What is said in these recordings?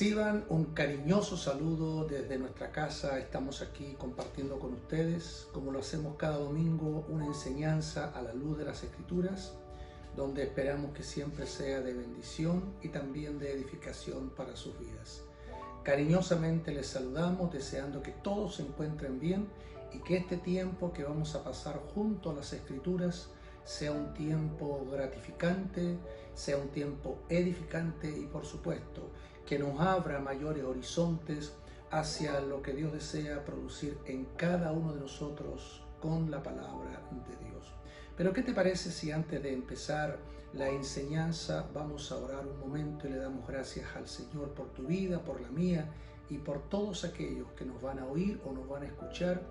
Reciban un cariñoso saludo desde nuestra casa. Estamos aquí compartiendo con ustedes, como lo hacemos cada domingo, una enseñanza a la luz de las Escrituras, donde esperamos que siempre sea de bendición y también de edificación para sus vidas. Cariñosamente les saludamos, deseando que todos se encuentren bien y que este tiempo que vamos a pasar junto a las Escrituras sea un tiempo gratificante, sea un tiempo edificante y, por supuesto, que nos abra mayores horizontes hacia lo que Dios desea producir en cada uno de nosotros con la palabra de Dios. Pero ¿qué te parece si antes de empezar la enseñanza vamos a orar un momento y le damos gracias al Señor por tu vida, por la mía y por todos aquellos que nos van a oír o nos van a escuchar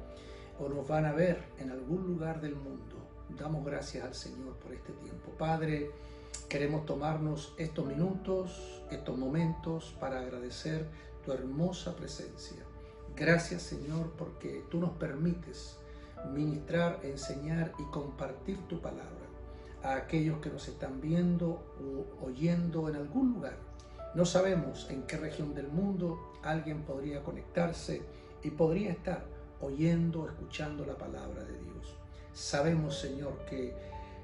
o nos van a ver en algún lugar del mundo? Damos gracias al Señor por este tiempo. Padre, queremos tomarnos estos minutos, estos momentos para agradecer tu hermosa presencia. Gracias, Señor, porque tú nos permites ministrar, enseñar y compartir tu palabra a aquellos que nos están viendo o oyendo en algún lugar. No sabemos en qué región del mundo alguien podría conectarse y podría estar oyendo, escuchando la palabra de Dios. Sabemos, Señor, que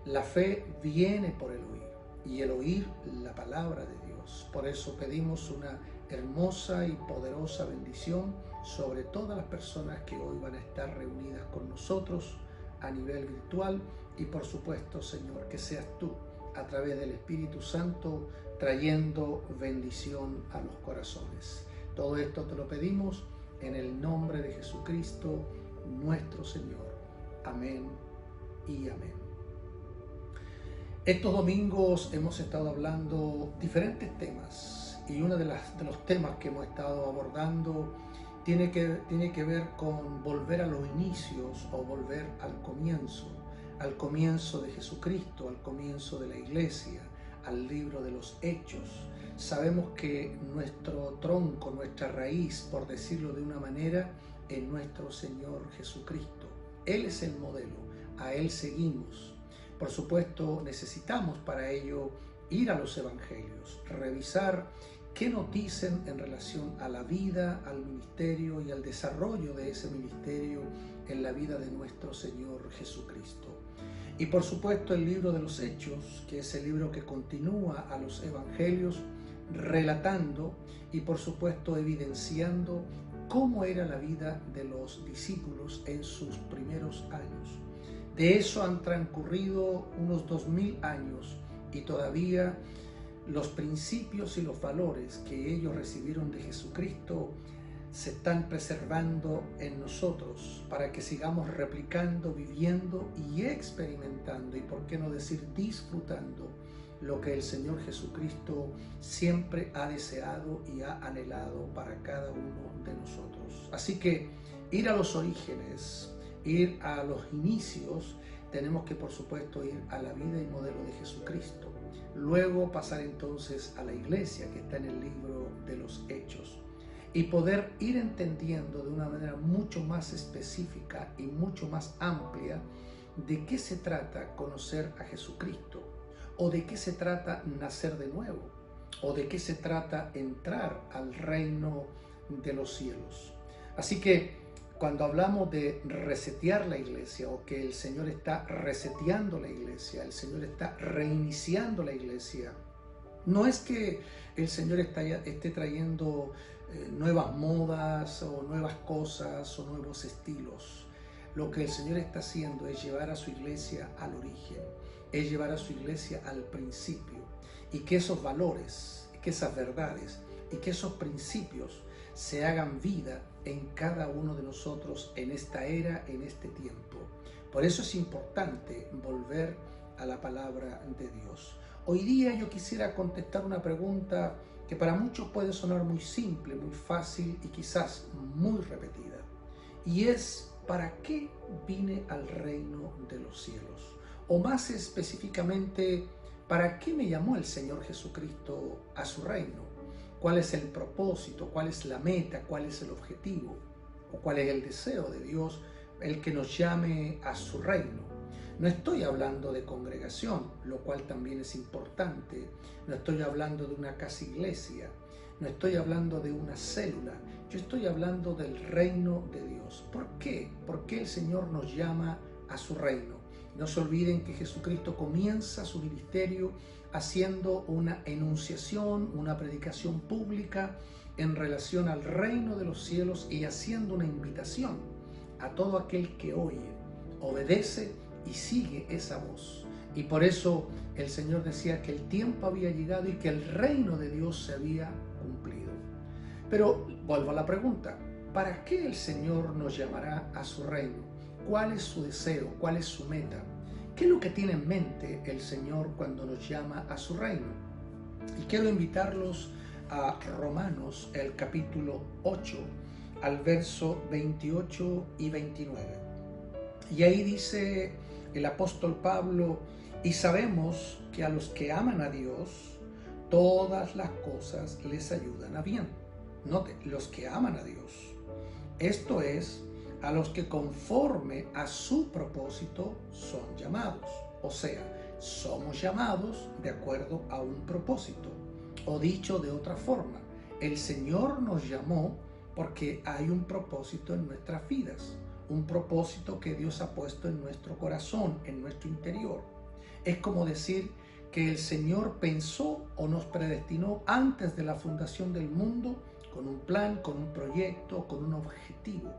la fe viene por el oír y el oír la palabra de Dios. Por eso pedimos una hermosa y poderosa bendición sobre todas las personas que hoy van a estar reunidas con nosotros a nivel virtual y, por supuesto, Señor, que seas tú a través del Espíritu Santo trayendo bendición a los corazones. Todo esto te lo pedimos en el nombre de Jesucristo, nuestro Señor. Amén y amén. Estos domingos hemos estado hablando diferentes temas y uno de los temas que hemos estado abordando tiene que ver con volver a los inicios o volver al comienzo de Jesucristo, al comienzo de la iglesia, al libro de los Hechos. Sabemos que nuestro tronco, nuestra raíz, por decirlo de una manera, es nuestro Señor Jesucristo. Él es el modelo, a Él seguimos. Por supuesto, necesitamos para ello ir a los evangelios, revisar qué nos dicen en relación a la vida, al ministerio y al desarrollo de ese ministerio en la vida de nuestro Señor Jesucristo. Y por supuesto el libro de los Hechos, que es el libro que continúa a los evangelios, relatando y por supuesto evidenciando cómo era la vida de los discípulos en sus primeros años. De eso han transcurrido unos 2000 años y todavía los principios y los valores que ellos recibieron de Jesucristo se están preservando en nosotros para que sigamos replicando, viviendo y experimentando y, por qué no decir, disfrutando lo que el Señor Jesucristo siempre ha deseado y ha anhelado para cada uno de nosotros. Así que ir a los orígenes, ir a los inicios, tenemos que, por supuesto, ir a la vida y modelo de Jesucristo. Luego pasar entonces a la iglesia, que está en el libro de los Hechos, y poder ir entendiendo de una manera mucho más específica y mucho más amplia de qué se trata conocer a Jesucristo, o de qué se trata nacer de nuevo, o de qué se trata entrar al reino de los cielos. Así que cuando hablamos de resetear la iglesia, o que el Señor está reseteando la iglesia, el Señor está reiniciando la iglesia, no es que el Señor esté trayendo nuevas modas o nuevas cosas o nuevos estilos. Lo que el Señor está haciendo es llevar a su iglesia al origen, es llevar a su iglesia al principio, y que esos valores, que esas verdades y que esos principios se hagan vida en cada uno de nosotros en esta era, en este tiempo. Por eso es importante volver a la palabra de Dios. Hoy día yo quisiera contestar una pregunta que para muchos puede sonar muy simple, muy fácil y quizás muy repetida. Y es: ¿para qué vine al reino de los cielos? O más específicamente, ¿para qué me llamó el Señor Jesucristo a su reino? ¿Cuál es el propósito? ¿Cuál es la meta? ¿Cuál es el objetivo? ¿O cuál es el deseo de Dios, el que nos llame a su reino? No estoy hablando de congregación, lo cual también es importante. No estoy hablando de una casa iglesia. no estoy hablando de una célula, yo estoy hablando del reino de Dios. ¿Por qué? Porque el Señor nos llama a su reino. No se olviden que Jesucristo comienza su ministerio haciendo una enunciación, una predicación pública en relación al reino de los cielos y haciendo una invitación a todo aquel que oye, obedece y sigue esa voz. Y por eso el Señor decía que el tiempo había llegado y que el reino de Dios se había cumplido. Pero vuelvo a la pregunta, ¿para qué el Señor nos llamará a su reino? ¿Cuál es su deseo? ¿Cuál es su meta? ¿Qué es lo que tiene en mente el Señor cuando nos llama a su reino? Y quiero invitarlos a Romanos, el capítulo 8, al verso 28 y 29. Y ahí dice el apóstol Pablo: y sabemos que a los que aman a Dios, todas las cosas les ayudan a bien. Note, los que aman a Dios. Esto es, a los que conforme a su propósito son llamados. O sea, somos llamados de acuerdo a un propósito. O dicho de otra forma, el Señor nos llamó porque hay un propósito en nuestras vidas. Un propósito que Dios ha puesto en nuestro corazón, en nuestro interior. Es como decir que el Señor pensó o nos predestinó antes de la fundación del mundo con un plan, con un proyecto, con un objetivo.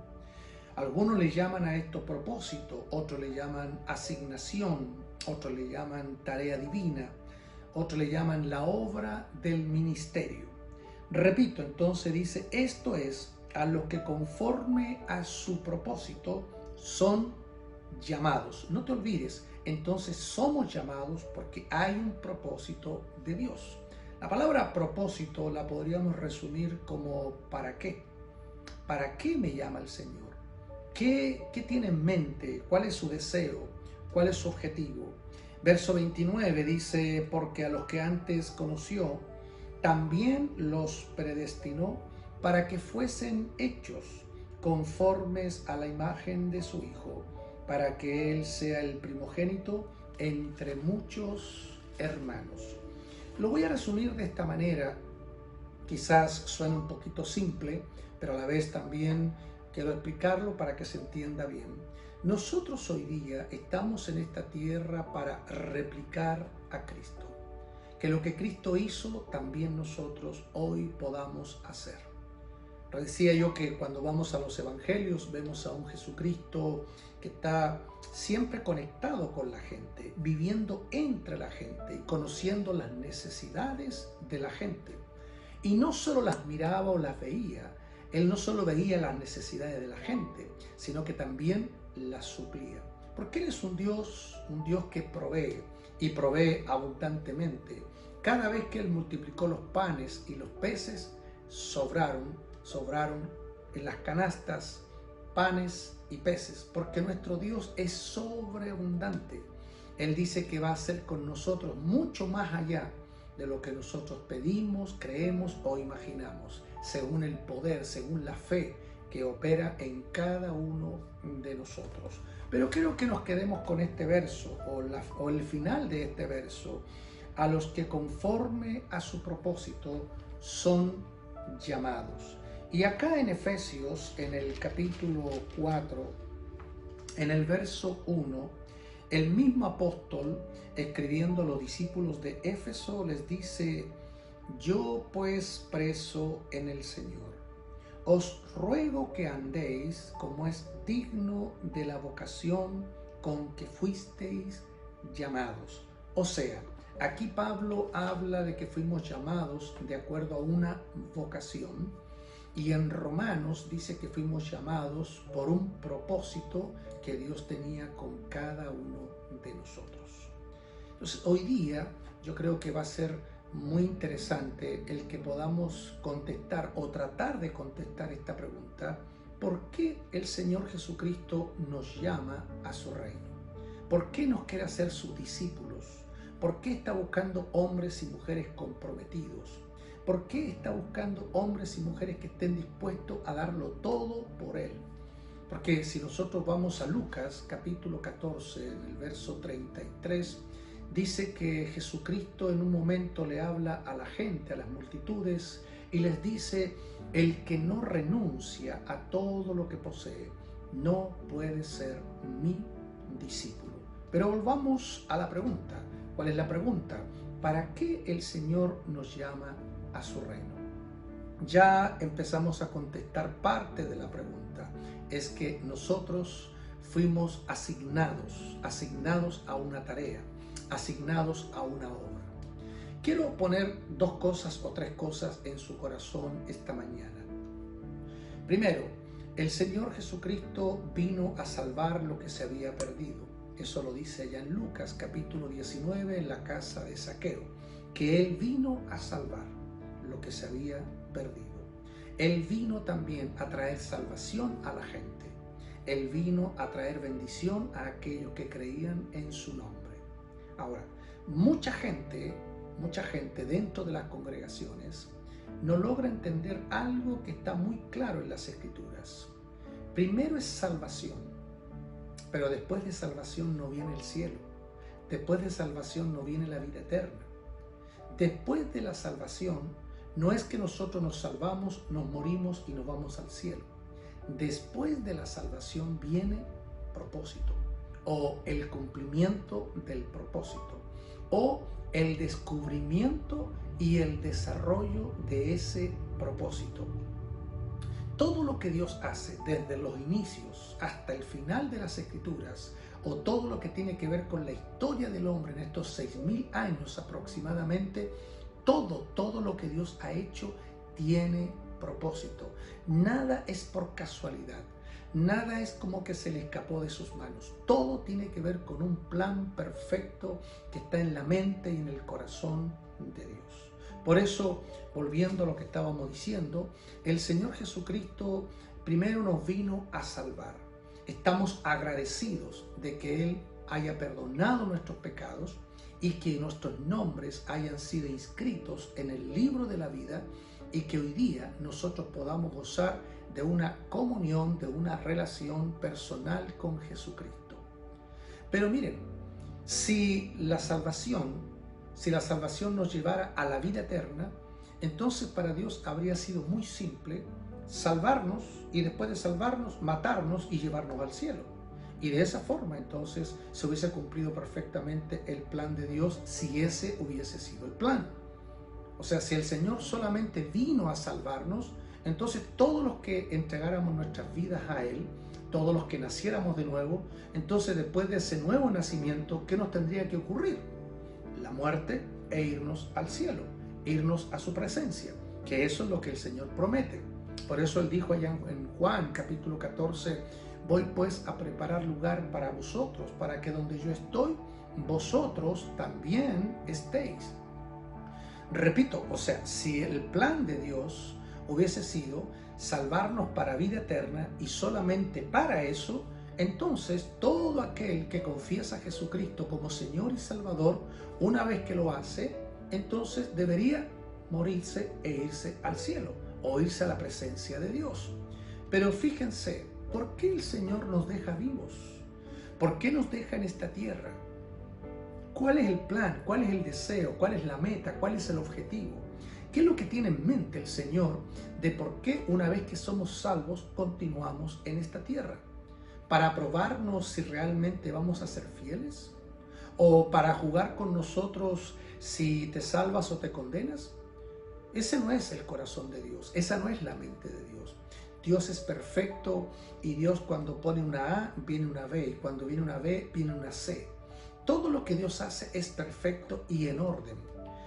Algunos le llaman a esto propósito, otros le llaman asignación, otros le llaman tarea divina, otros le llaman la obra del ministerio. Repito, entonces dice, esto es a los que conforme a su propósito son llamados. No te olvides, entonces somos llamados porque hay un propósito de Dios. La palabra propósito la podríamos resumir como ¿para qué? ¿Para qué me llama el Señor? ¿Qué tiene en mente? ¿Cuál es su deseo? ¿Cuál es su objetivo? Verso 29 dice, porque a los que antes conoció, también los predestinó para que fuesen hechos conformes a la imagen de su Hijo, para que Él sea el primogénito entre muchos hermanos. Lo voy a resumir de esta manera, quizás suene un poquito simple, pero a la vez también quiero explicarlo para que se entienda bien. Nosotros hoy día estamos en esta tierra para replicar a Cristo. Que lo que Cristo hizo, también nosotros hoy podamos hacer. Decía yo que cuando vamos a los evangelios vemos a un Jesucristo que está siempre conectado con la gente, viviendo entre la gente y conociendo las necesidades de la gente. Y no solo las miraba o las veía, Él no solo veía las necesidades de la gente, sino que también las suplía. Porque Él es un Dios que provee y provee abundantemente. Cada vez que Él multiplicó los panes y los peces, sobraron en las canastas panes y peces, porque nuestro Dios es sobreabundante. Él dice que va a hacer con nosotros mucho más allá de lo que nosotros pedimos, creemos o imaginamos, según el poder, según la fe que opera en cada uno de nosotros. Pero quiero que nos quedemos con este verso o el final de este verso: a los que conforme a su propósito son llamados. Y acá en Efesios, en el capítulo 4, en el verso 1, el mismo apóstol, escribiendo a los discípulos de Éfeso, les dice: yo pues preso en el Señor, os ruego que andéis como es digno de la vocación con que fuisteis llamados. O sea, aquí Pablo habla de que fuimos llamados de acuerdo a una vocación. Y en Romanos dice que fuimos llamados por un propósito que Dios tenía con cada uno de nosotros. Entonces, hoy día yo creo que va a ser muy interesante el que podamos contestar o tratar de contestar esta pregunta: ¿por qué el Señor Jesucristo nos llama a su reino? ¿Por qué nos quiere hacer sus discípulos? ¿Por qué está buscando hombres y mujeres comprometidos? ¿Por qué está buscando hombres y mujeres que estén dispuestos a darlo todo por Él? Porque si nosotros vamos a Lucas capítulo 14, en el verso 33, dice que Jesucristo en un momento le habla a la gente, a las multitudes, y les dice: el que no renuncia a todo lo que posee no puede ser mi discípulo. Pero volvamos a la pregunta. ¿Cuál es la pregunta? ¿Para qué el Señor nos llama a su reino? Ya empezamos a contestar parte de la pregunta. Es que nosotros fuimos asignados a una tarea, asignados a una obra. Quiero poner dos cosas o tres cosas en su corazón esta mañana. Primero, el Señor Jesucristo vino a salvar lo que se había perdido. Eso lo dice allá en Lucas capítulo 19 en la casa de Zaqueo, que Él vino a salvar lo que se había perdido. Él vino también a traer salvación a la gente. Él vino a traer bendición a aquellos que creían en su nombre. Ahora, mucha gente dentro de las congregaciones no logra entender algo que está muy claro en las Escrituras. Primero es salvación, pero después de salvación no viene el cielo. Después de salvación no viene la vida eterna. Después de la salvación no es que nosotros nos salvamos, nos morimos y nos vamos al cielo. Después de la salvación viene propósito, o el cumplimiento del propósito, o el descubrimiento y el desarrollo de ese propósito. Todo lo que Dios hace desde los inicios hasta el final de las Escrituras, o todo lo que tiene que ver con la historia del hombre en estos 6.000 años aproximadamente, todo lo que Dios ha hecho tiene propósito. Nada es por casualidad. Nada es como que se le escapó de sus manos. Todo tiene que ver con un plan perfecto que está en la mente y en el corazón de Dios. Por eso, volviendo a lo que estábamos diciendo, el Señor Jesucristo primero nos vino a salvar. Estamos agradecidos de que Él haya perdonado nuestros pecados y que nuestros nombres hayan sido inscritos en el libro de la vida, y que hoy día nosotros podamos gozar de una comunión, de una relación personal con Jesucristo. Pero miren, si la salvación nos llevara a la vida eterna, entonces para Dios habría sido muy simple salvarnos y después de salvarnos, matarnos y llevarnos al cielo. Y de esa forma entonces se hubiese cumplido perfectamente el plan de Dios, si ese hubiese sido el plan. O sea, si el Señor solamente vino a salvarnos, entonces todos los que entregáramos nuestras vidas a Él, todos los que naciéramos de nuevo, entonces después de ese nuevo nacimiento, ¿qué nos tendría que ocurrir? La muerte e irnos al cielo, irnos a su presencia, que eso es lo que el Señor promete. Por eso Él dijo allá en Juan capítulo 14, voy pues a preparar lugar para vosotros, para que donde yo estoy, vosotros también estéis. Repito, o sea, si el plan de Dios hubiese sido salvarnos para vida eterna y solamente para eso, entonces todo aquel que confiesa a Jesucristo como Señor y Salvador, una vez que lo hace, entonces debería morirse e irse al cielo o irse a la presencia de Dios. Pero fíjense, ¿por qué el Señor nos deja vivos? ¿Por qué nos deja en esta tierra? ¿Cuál es el plan? ¿Cuál es el deseo? ¿Cuál es la meta? ¿Cuál es el objetivo? ¿Qué es lo que tiene en mente el Señor de por qué una vez que somos salvos continuamos en esta tierra? ¿Para probarnos si realmente vamos a ser fieles? ¿O para jugar con nosotros si te salvas o te condenas? Ese no es el corazón de Dios, esa no es la mente de Dios. Dios es perfecto y Dios cuando pone una A viene una B y cuando viene una B viene una C. Todo lo que Dios hace es perfecto y en orden.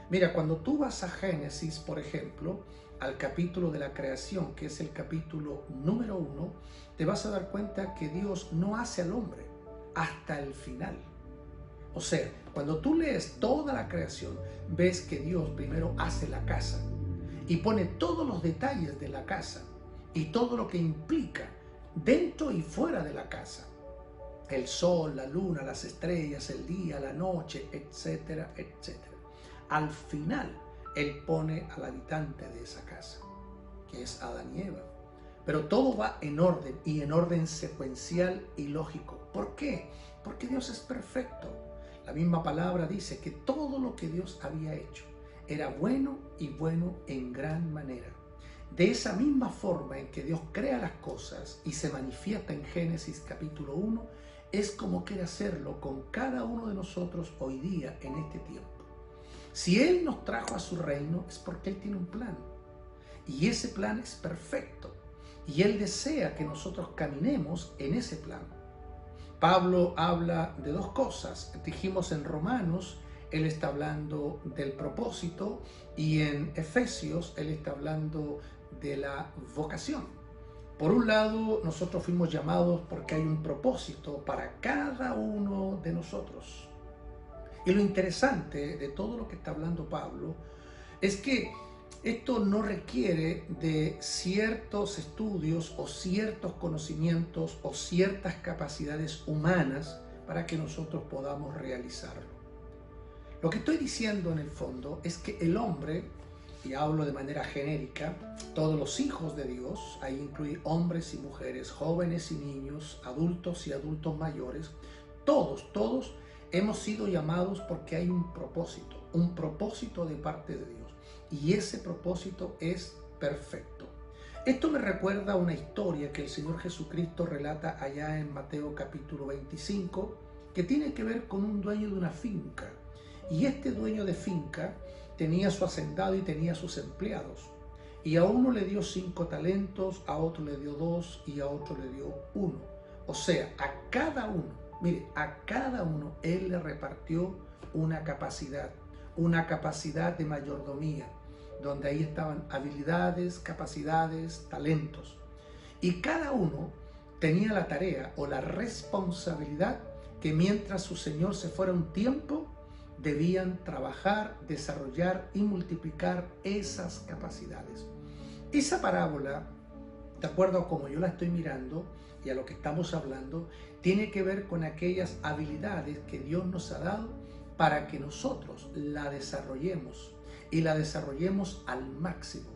Mira, cuando tú vas a Génesis, por ejemplo, al capítulo de la creación, que es el capítulo número 1, te vas a dar cuenta que Dios no hace al hombre hasta el final. O sea, cuando tú lees toda la creación, ves que Dios primero hace la casa y pone todos los detalles de la casa y todo lo que implica dentro y fuera de la casa. El sol, la luna, las estrellas, el día, la noche, etcétera, etcétera. Al final, Él pone al habitante de esa casa, que es Adán y Eva. Pero todo va en orden y en orden secuencial y lógico. ¿Por qué? Porque Dios es perfecto. La misma palabra dice que todo lo que Dios había hecho era bueno y bueno en gran manera. De esa misma forma en que Dios crea las cosas y se manifiesta en Génesis capítulo 1, es como quiere hacerlo con cada uno de nosotros hoy día en este tiempo. Si Él nos trajo a su reino es porque Él tiene un plan. Y ese plan es perfecto. Y Él desea que nosotros caminemos en ese plan. Pablo habla de dos cosas. Dijimos en Romanos, él está hablando del propósito, y en Efesios él está hablando de la vocación. Por un lado, nosotros fuimos llamados porque hay un propósito para cada uno de nosotros. Y lo interesante de todo lo que está hablando Pablo es que esto no requiere de ciertos estudios o ciertos conocimientos o ciertas capacidades humanas para que nosotros podamos realizarlo. Lo que estoy diciendo en el fondo es que el hombre, y hablo de manera genérica, todos los hijos de Dios, ahí incluye hombres y mujeres, jóvenes y niños, adultos y adultos mayores, todos hemos sido llamados porque hay un propósito de parte de Dios. Y ese propósito es perfecto. Esto me recuerda a una historia que el Señor Jesucristo relata allá en Mateo capítulo 25, que tiene que ver con un dueño de una finca. Y este dueño de finca tenía su hacendado y tenía sus empleados. Y a uno le dio 5 talentos, a otro le dio 2 y a otro le dio 1. O sea, a cada uno él le repartió una capacidad de mayordomía, donde ahí estaban habilidades, capacidades, talentos. Y cada uno tenía la tarea o la responsabilidad que mientras su señor se fuera un tiempo, debían trabajar, desarrollar y multiplicar esas capacidades. Esa parábola, de acuerdo a como yo la estoy mirando y a lo que estamos hablando, tiene que ver con aquellas habilidades que Dios nos ha dado para que nosotros la desarrollemos y la desarrollemos al máximo,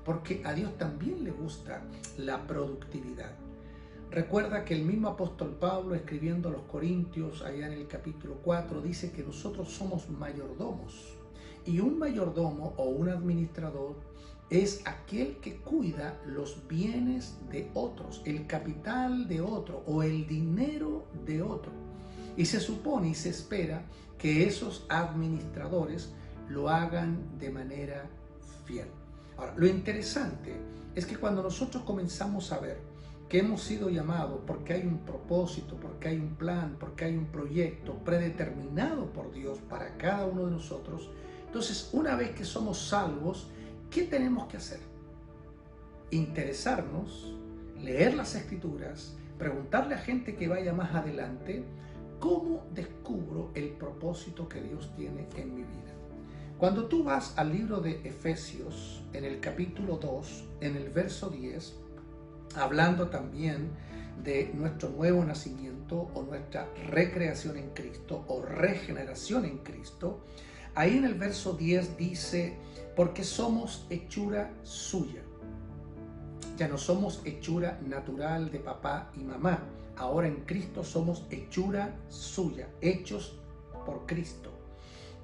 porque a Dios también le gusta la productividad. Recuerda que el mismo apóstol Pablo, escribiendo a los Corintios, allá en el capítulo 4, dice que nosotros somos mayordomos, y un mayordomo o un administrador es aquel que cuida los bienes de otros, el capital de otro o el dinero de otro. Y se supone y se espera que esos administradores lo hagan de manera fiel. Ahora, lo interesante es que cuando nosotros comenzamos a ver que hemos sido llamados porque hay un propósito, porque hay un plan, porque hay un proyecto predeterminado por Dios para cada uno de nosotros, entonces una vez que somos salvos, ¿qué tenemos que hacer? Interesarnos, leer las Escrituras, preguntarle a gente que vaya más adelante, ¿cómo descubro el propósito que Dios tiene en mi vida? Cuando tú vas al libro de Efesios, en el capítulo 2, en el verso 10, hablando también de nuestro nuevo nacimiento o nuestra recreación en Cristo o regeneración en Cristo, ahí en el verso 10 dice, porque somos hechura suya. Ya no somos hechura natural de papá y mamá. Ahora en Cristo somos hechura suya, hechos por Cristo.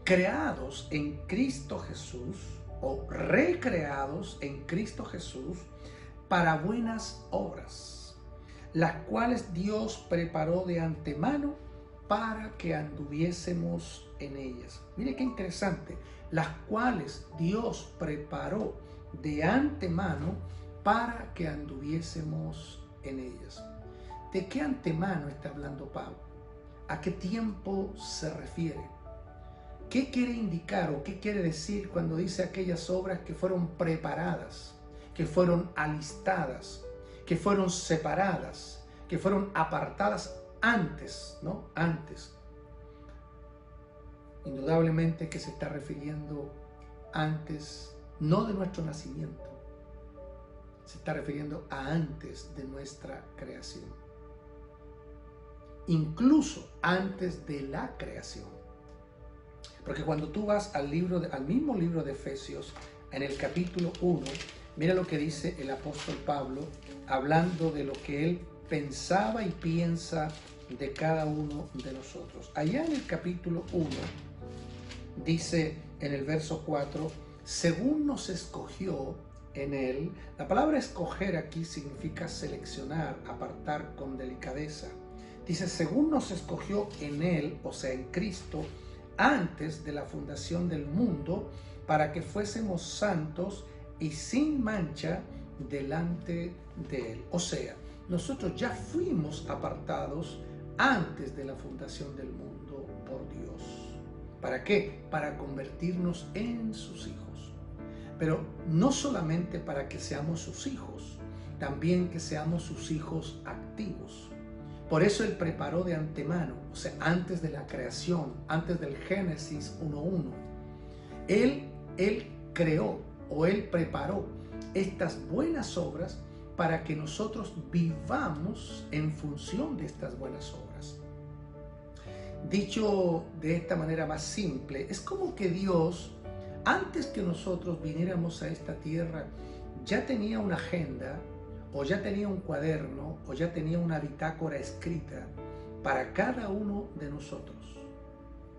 Creados en Cristo Jesús o recreados en Cristo Jesús para buenas obras, las cuales Dios preparó de antemano para que anduviésemos en ellas. Mire qué interesante, las cuales Dios preparó de antemano para que anduviésemos en ellas. ¿De qué antemano está hablando Pablo? ¿A qué tiempo se refiere? ¿Qué quiere indicar o qué quiere decir cuando dice aquellas obras que fueron preparadas, que fueron alistadas, que fueron separadas, que fueron apartadas antes, ¿no? Antes. Indudablemente que se está refiriendo antes, no de nuestro nacimiento, se está refiriendo a antes de nuestra creación. Incluso antes de la creación. Porque cuando tú vas al mismo libro de Efesios, en el capítulo 1, mira lo que dice el apóstol Pablo, hablando de lo que él pensaba y piensa de cada uno de nosotros. Allá en el capítulo 1, dice en el verso 4, según nos escogió en Él. La palabra escoger aquí significa seleccionar, apartar con delicadeza. Dice, según nos escogió en Él, o sea, en Cristo, antes de la fundación del mundo, para que fuésemos santos y sin mancha delante de Él. O sea, nosotros ya fuimos apartados antes de la fundación del mundo por Dios. ¿Para qué? Para convertirnos en sus hijos. Pero no solamente para que seamos sus hijos, también que seamos sus hijos activos. Por eso Él preparó de antemano, o sea, antes de la creación, antes del Génesis 1:1. Él creó o Él preparó estas buenas obras para que nosotros vivamos en función de estas buenas obras. Dicho de esta manera más simple, es como que Dios, antes que nosotros viniéramos a esta tierra, ya tenía una agenda, o ya tenía un cuaderno, o ya tenía una bitácora escrita para cada uno de nosotros.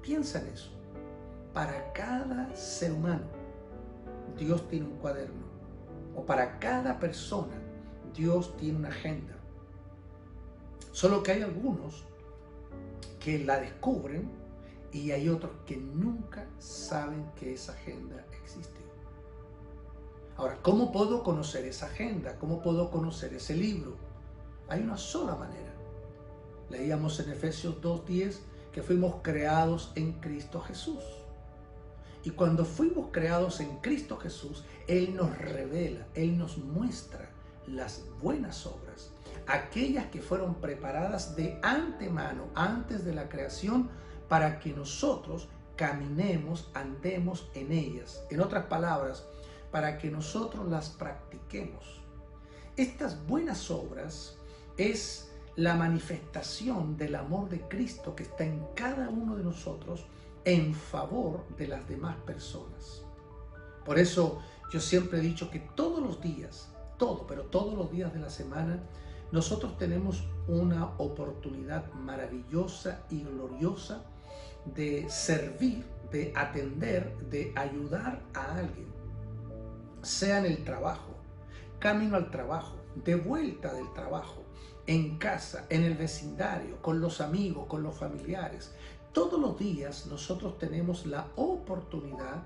Piensa en eso. Para cada ser humano, Dios tiene un cuaderno. O para cada persona, Dios tiene una agenda. Solo que hay algunos que la descubren y hay otros que nunca saben que esa agenda existe. Ahora, ¿cómo puedo conocer esa agenda? ¿Cómo puedo conocer ese libro? Hay una sola manera. Leíamos en Efesios 2:10 que fuimos creados en Cristo Jesús. Y cuando fuimos creados en Cristo Jesús, Él nos revela, Él nos muestra las buenas obras, aquellas que fueron preparadas de antemano, antes de la creación, para que nosotros caminemos, andemos en ellas. En otras palabras, para que nosotros las practiquemos. Estas buenas obras es la manifestación del amor de Cristo que está en cada uno de nosotros en favor de las demás personas. Por eso yo siempre he dicho que todos los días, todos los días de la semana, nosotros tenemos una oportunidad maravillosa y gloriosa de servir, de atender, de ayudar a alguien. Sea en el trabajo, camino al trabajo, de vuelta del trabajo, en casa, en el vecindario, con los amigos, con los familiares. Todos los días nosotros tenemos la oportunidad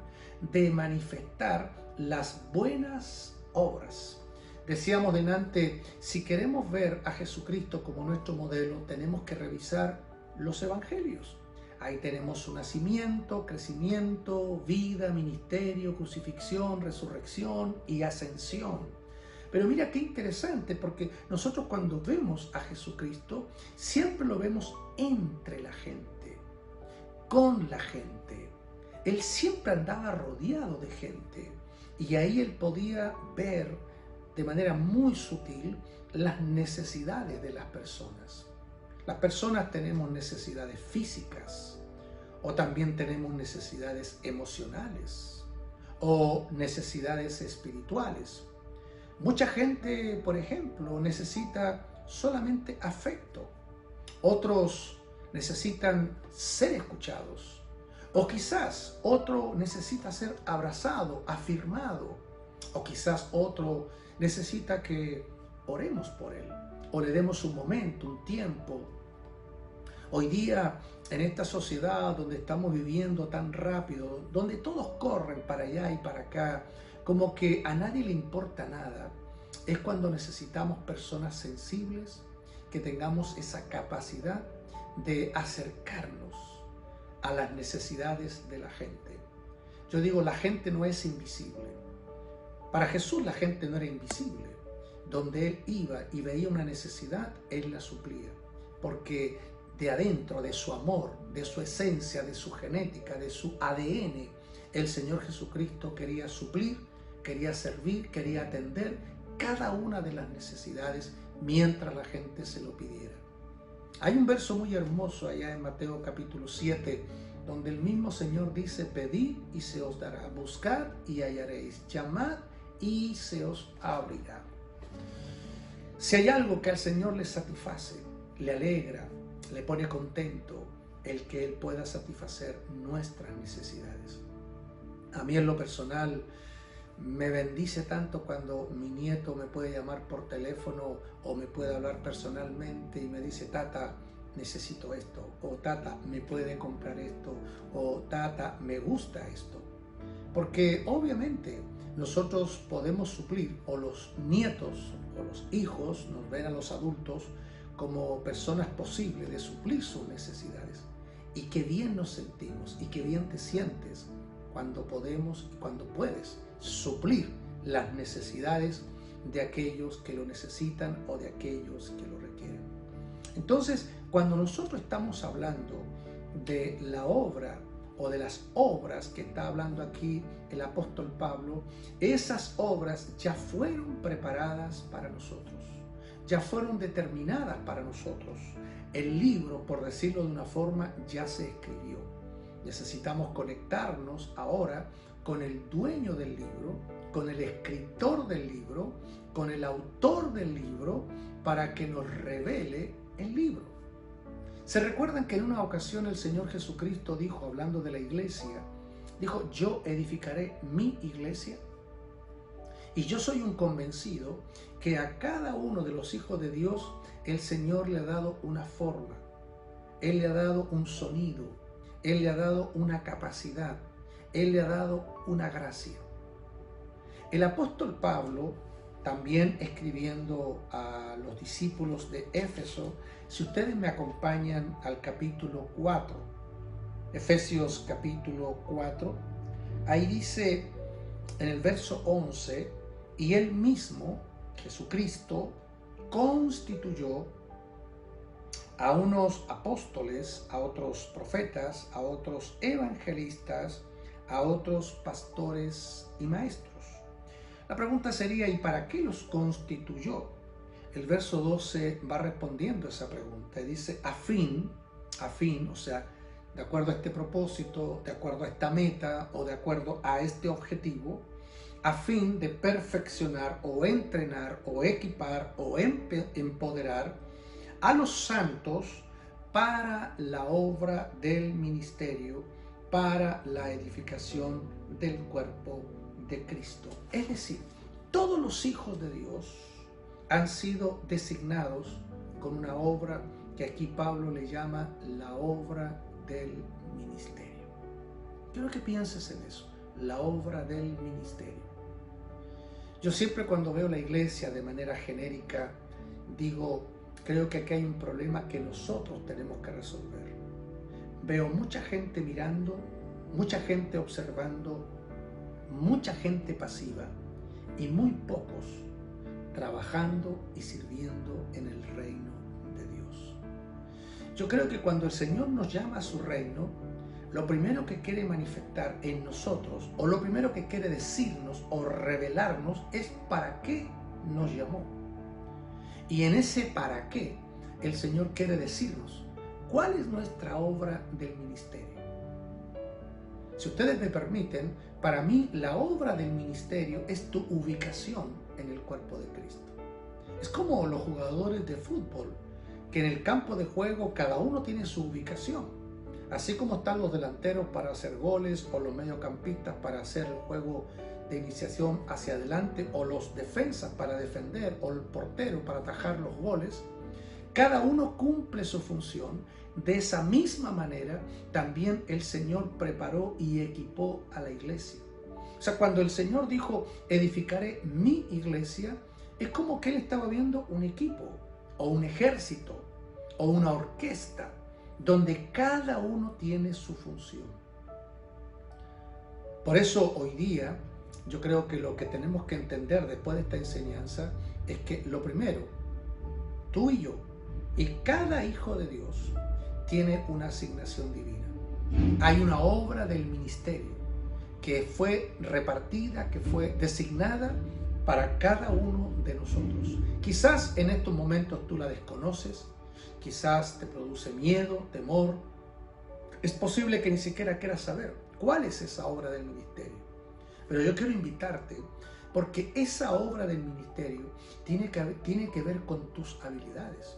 de manifestar las buenas obras. Decíamos delante, si queremos ver a Jesucristo como nuestro modelo, tenemos que revisar los evangelios. Ahí tenemos su nacimiento, crecimiento, vida, ministerio, crucifixión, resurrección y ascensión. Pero mira qué interesante, porque nosotros cuando vemos a Jesucristo, siempre lo vemos entre la gente, con la gente. Él siempre andaba rodeado de gente y ahí Él podía ver de manera muy sutil las necesidades de las personas. Las personas tenemos necesidades físicas o también tenemos necesidades emocionales o necesidades espirituales. Mucha gente, por ejemplo, necesita solamente afecto. Otros necesitan ser escuchados. O quizás otro necesita ser abrazado, afirmado. O quizás otro necesita que oremos por él o le demos un momento, un tiempo. Hoy día, en esta sociedad donde estamos viviendo tan rápido, donde todos corren para allá y para acá, como que a nadie le importa nada, es cuando necesitamos personas sensibles, que tengamos esa capacidad de acercarnos a las necesidades de la gente. Yo digo, la gente no es invisible. Para Jesús la gente no era invisible. Donde Él iba y veía una necesidad, Él la suplía. Porque de adentro, de su amor, de su esencia, de su genética, de su ADN, el Señor Jesucristo quería suplir, quería servir, quería atender cada una de las necesidades mientras la gente se lo pidiera. Hay un verso muy hermoso allá en Mateo capítulo 7, donde el mismo Señor dice, pedid y se os dará, buscad y hallaréis, llamad y se os abrirá. Si hay algo que al Señor le satisface, le alegra, le pone contento, el que Él pueda satisfacer nuestras necesidades. A mí en lo personal me bendice tanto cuando mi nieto me puede llamar por teléfono o me puede hablar personalmente y me dice: tata, necesito esto, o tata, me puede comprar esto, o tata, me gusta esto. Porque obviamente nosotros podemos suplir, o los nietos o los hijos nos ven a los adultos como personas posibles de suplir sus necesidades. Y qué bien nos sentimos y qué bien te sientes cuando podemos y cuando puedes suplir las necesidades de aquellos que lo necesitan o de aquellos que lo requieren. Entonces, cuando nosotros estamos hablando de la obra o de las obras que está hablando aquí el apóstol Pablo, esas obras ya fueron preparadas para nosotros, ya fueron determinadas para nosotros. El libro, por decirlo de una forma, ya se escribió. Necesitamos conectarnos ahora con el dueño del libro, con el escritor del libro, con el autor del libro, para que nos revele el libro. ¿Se recuerdan que en una ocasión el Señor Jesucristo dijo, hablando de la iglesia, dijo: yo edificaré mi iglesia? Y yo soy un convencido que a cada uno de los hijos de Dios el Señor le ha dado una forma, Él le ha dado un sonido, Él le ha dado una capacidad, Él le ha dado una gracia. El apóstol Pablo, también escribiendo a los discípulos de Éfeso, si ustedes me acompañan al capítulo 4, Efesios capítulo 4, ahí dice en el verso 11: y Él mismo, Jesucristo, constituyó a unos apóstoles, a otros profetas, a otros evangelistas, a otros pastores y maestros. La pregunta sería: ¿y para qué los constituyó? El verso 12 va respondiendo esa pregunta y dice: a fin, o sea, de acuerdo a este propósito, de acuerdo a esta meta o de acuerdo a este objetivo, a fin de perfeccionar o entrenar o equipar o empoderar a los santos para la obra del ministerio, para la edificación del cuerpo de Cristo. Es decir, todos los hijos de Dios han sido designados con una obra que aquí Pablo le llama la obra del ministerio. Quiero que pienses en eso, la obra del ministerio. Yo siempre, cuando veo la iglesia de manera genérica, digo: creo que aquí hay un problema que nosotros tenemos que resolver. Veo mucha gente mirando, mucha gente observando, mucha gente pasiva y muy pocos trabajando y sirviendo en el reino de Dios. Yo creo que cuando el Señor nos llama a su reino, lo primero que quiere manifestar en nosotros, o lo primero que quiere decirnos o revelarnos, es para qué nos llamó. Y en ese para qué, el Señor quiere decirnos cuál es nuestra obra del ministerio. Si ustedes me permiten, para mí la obra del ministerio es tu ubicación en el cuerpo de Cristo. Es como los jugadores de fútbol, que en el campo de juego cada uno tiene su ubicación. Así como están los delanteros para hacer goles, o los mediocampistas para hacer el juego de iniciación hacia adelante, o los defensas para defender, o el portero para atajar los goles, cada uno cumple su función. De esa misma manera también el Señor preparó y equipó a la iglesia. O sea, cuando el Señor dijo: edificaré mi iglesia, es como que Él estaba viendo un equipo, o un ejército, o una orquesta, donde cada uno tiene su función. Por eso hoy día yo creo que lo que tenemos que entender después de esta enseñanza es que lo primero, tú y yo, y cada hijo de Dios, tiene una asignación divina. Hay una obra del ministerio que fue repartida, que fue designada para cada uno de nosotros. Quizás en estos momentos tú la desconoces, quizás te produce miedo, temor. Es posible que ni siquiera quieras saber cuál es esa obra del ministerio. Pero yo quiero invitarte, porque esa obra del ministerio tiene que ver con tus habilidades,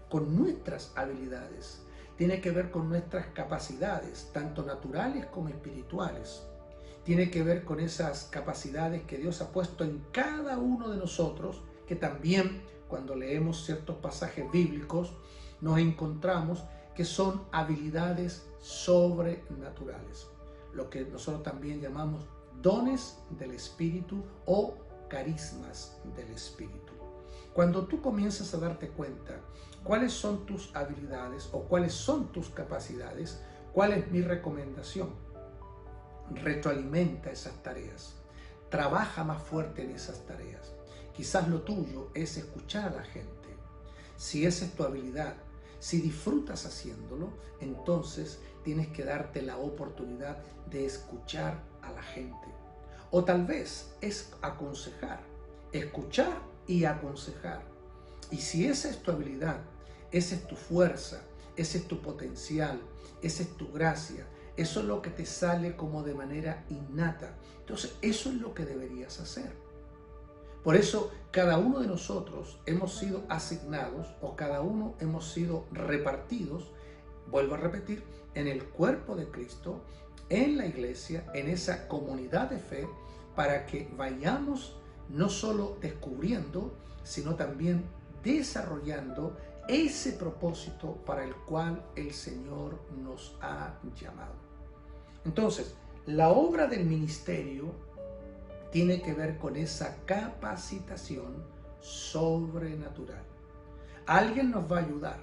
con nuestras habilidades. tiene que ver con nuestras capacidades, tanto naturales como espirituales. Tiene que ver con esas capacidades que Dios ha puesto en cada uno de nosotros, que también cuando leemos ciertos pasajes bíblicos nos encontramos que son habilidades sobrenaturales, lo que nosotros también llamamos dones del Espíritu o carismas del Espíritu. Cuando tú comienzas a darte cuenta cuáles son tus habilidades o cuáles son tus capacidades, ¿cuál es mi recomendación? Retroalimenta esas tareas, trabaja más fuerte en esas tareas. Quizás lo tuyo es escuchar a la gente. Si esa es tu habilidad, si disfrutas haciéndolo, entonces tienes que darte la oportunidad de escuchar a la gente. O tal vez es aconsejar, escuchar y aconsejar. Y si esa es tu habilidad, esa es tu fuerza, ese es tu potencial, esa es tu gracia, eso es lo que te sale como de manera innata. Entonces, eso es lo que deberías hacer. Por eso, cada uno de nosotros hemos sido asignados o cada uno hemos sido repartidos, vuelvo a repetir, en el cuerpo de Cristo, en la iglesia, en esa comunidad de fe, para que vayamos no solo descubriendo, sino también desarrollando ese propósito para el cual el Señor nos ha llamado. Entonces, la obra del ministerio tiene que ver con esa capacitación sobrenatural. Alguien nos va a ayudar.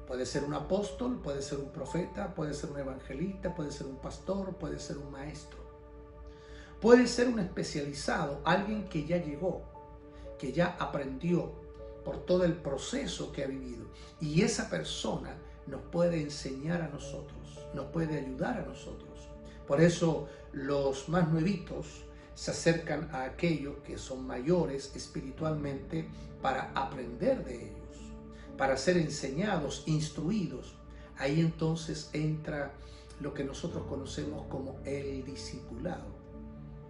Puede ser un apóstol, puede ser un profeta, puede ser un evangelista, puede ser un pastor, puede ser un maestro. Puede ser un especializado, alguien que ya llegó, que ya aprendió por todo el proceso que ha vivido. Y esa persona nos puede enseñar a nosotros, nos puede ayudar a nosotros. Por eso los más nuevitos se acercan a aquellos que son mayores espiritualmente para aprender de ellos, para ser enseñados, instruidos. Ahí entonces entra lo que nosotros conocemos como el discipulado,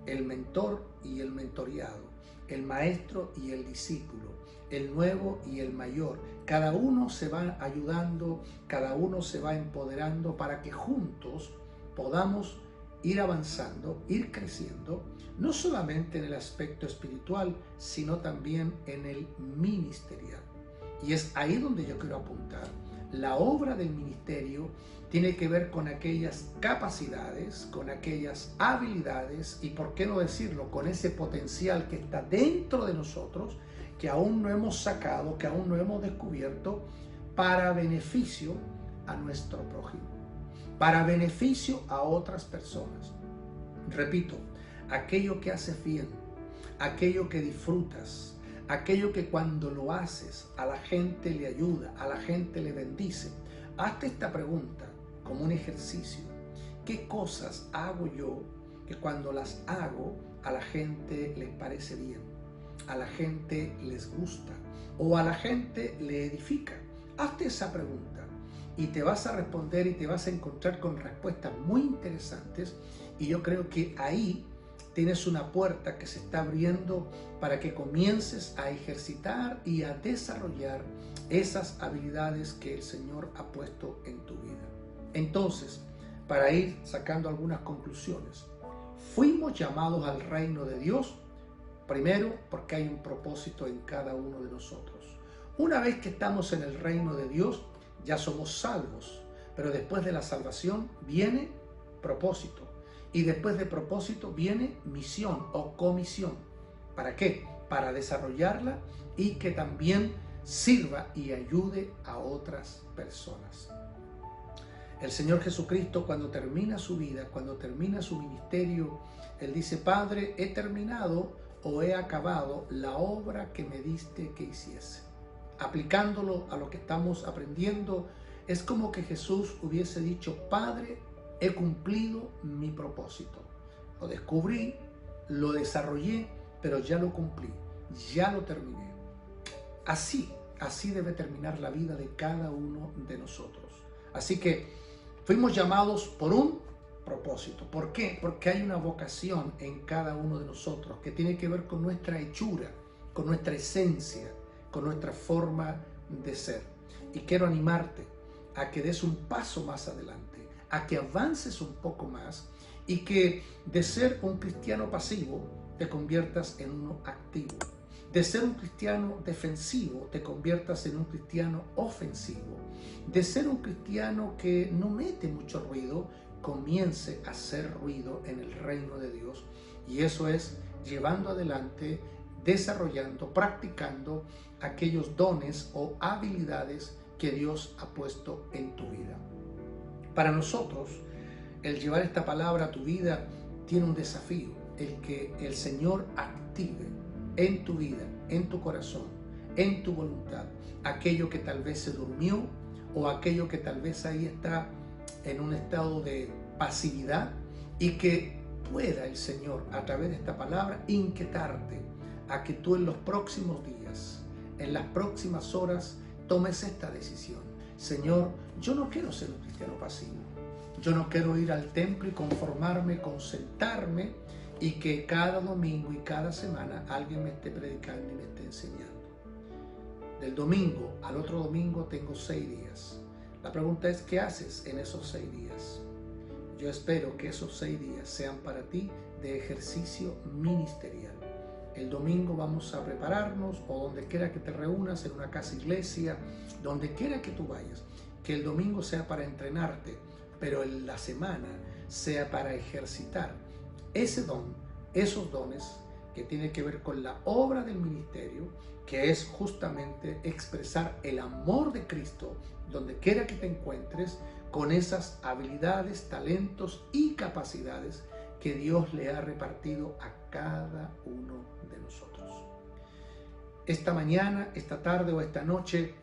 el mentor y el mentoreado, el maestro y el discípulo, el nuevo y el mayor. Cada uno se va ayudando, cada uno se va empoderando para que juntos podamos ir avanzando, ir creciendo, no solamente en el aspecto espiritual, sino también en el ministerial. Y es ahí donde yo quiero apuntar. La obra del ministerio tiene que ver con aquellas capacidades, con aquellas habilidades y, por qué no decirlo, con ese potencial que está dentro de nosotros, que aún no hemos sacado, que aún no hemos descubierto, para beneficio a nuestro prójimo, para beneficio a otras personas. Repito, aquello que haces bien, aquello que disfrutas, aquello que cuando lo haces a la gente le ayuda, a la gente le bendice. Hazte esta pregunta como un ejercicio. ¿Qué cosas hago yo que cuando las hago a la gente les parece bien, a la gente les gusta o a la gente le edifica? Hazte esa pregunta y te vas a responder y te vas a encontrar con respuestas muy interesantes, y yo creo que ahí tienes una puerta que se está abriendo para que comiences a ejercitar y a desarrollar esas habilidades que el Señor ha puesto en tu vida. Entonces, para ir sacando algunas conclusiones, fuimos llamados al reino de Dios, primero porque hay un propósito en cada uno de nosotros. Una vez que estamos en el reino de Dios, ya somos salvos, pero después de la salvación viene propósito. Y después de propósito viene misión o comisión. ¿Para qué? Para desarrollarla y que también sirva y ayude a otras personas. El Señor Jesucristo, cuando termina su vida, cuando termina su ministerio, Él dice: Padre, he terminado o he acabado la obra que me diste que hiciese. Aplicándolo a lo que estamos aprendiendo, es como que Jesús hubiese dicho: Padre, he cumplido mi propósito. Lo descubrí, lo desarrollé, pero ya lo cumplí, ya lo terminé. Así debe terminar la vida de cada uno de nosotros. Así que fuimos llamados por un propósito. ¿Por qué? Porque hay una vocación en cada uno de nosotros que tiene que ver con nuestra hechura, con nuestra esencia, con nuestra forma de ser. Y quiero animarte a que des un paso más adelante, a que avances un poco más y que de ser un cristiano pasivo te conviertas en uno activo. De ser un cristiano defensivo te conviertas en un cristiano ofensivo. De ser un cristiano que no mete mucho ruido, comience a hacer ruido en el reino de Dios. Y eso es llevando adelante, desarrollando, practicando aquellos dones o habilidades que Dios ha puesto en tu vida. Para nosotros, el llevar esta palabra a tu vida tiene un desafío, el que el Señor active en tu vida, en tu corazón, en tu voluntad, aquello que tal vez se durmió o aquello que tal vez ahí está en un estado de pasividad, y que pueda el Señor a través de esta palabra inquietarte a que tú en los próximos días, en las próximas horas, tomes esta decisión. Señor, yo no quiero ser un cristiano pasivo. Yo no quiero ir al templo y conformarme con sentarme y que cada domingo y cada semana alguien me esté predicando y me esté enseñando. Del domingo al otro domingo tengo 6 días. La pregunta es, ¿qué haces en esos 6 días? Yo espero que esos 6 días sean para ti de ejercicio ministerial. El domingo vamos a prepararnos, o donde quiera que te reúnas, en una casa iglesia, donde quiera que tú vayas, que el domingo sea para entrenarte, pero en la semana sea para ejercitar ese don, esos dones que tienen que ver con la obra del ministerio, que es justamente expresar el amor de Cristo donde quiera que te encuentres, con esas habilidades, talentos y capacidades que Dios le ha repartido a cada uno de nosotros. Esta mañana, esta tarde o esta noche,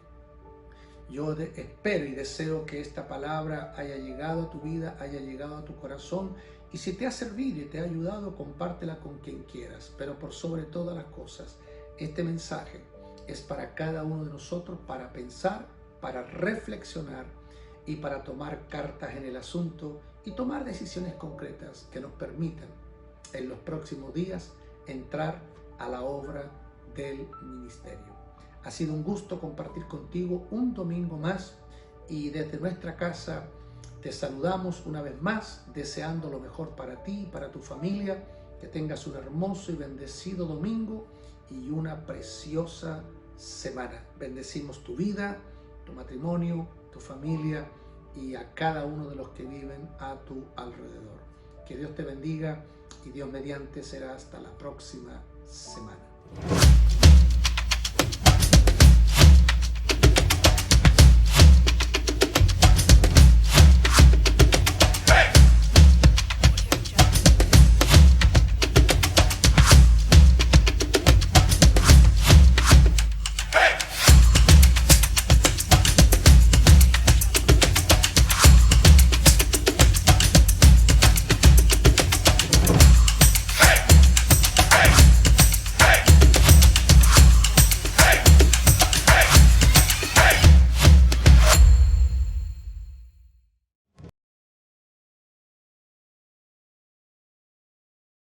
yo espero y deseo que esta palabra haya llegado a tu vida, haya llegado a tu corazón, y si te ha servido y te ha ayudado, compártela con quien quieras. Pero por sobre todas las cosas, este mensaje es para cada uno de nosotros, para pensar, para reflexionar y para tomar cartas en el asunto y tomar decisiones concretas que nos permitan en los próximos días entrar a la obra del ministerio. Ha sido un gusto compartir contigo un domingo más, y desde nuestra casa te saludamos una vez más, deseando lo mejor para ti y para tu familia. Que tengas un hermoso y bendecido domingo y una preciosa semana. Bendecimos tu vida, tu matrimonio, tu familia y a cada uno de los que viven a tu alrededor. Que Dios te bendiga, y Dios mediante será hasta la próxima semana.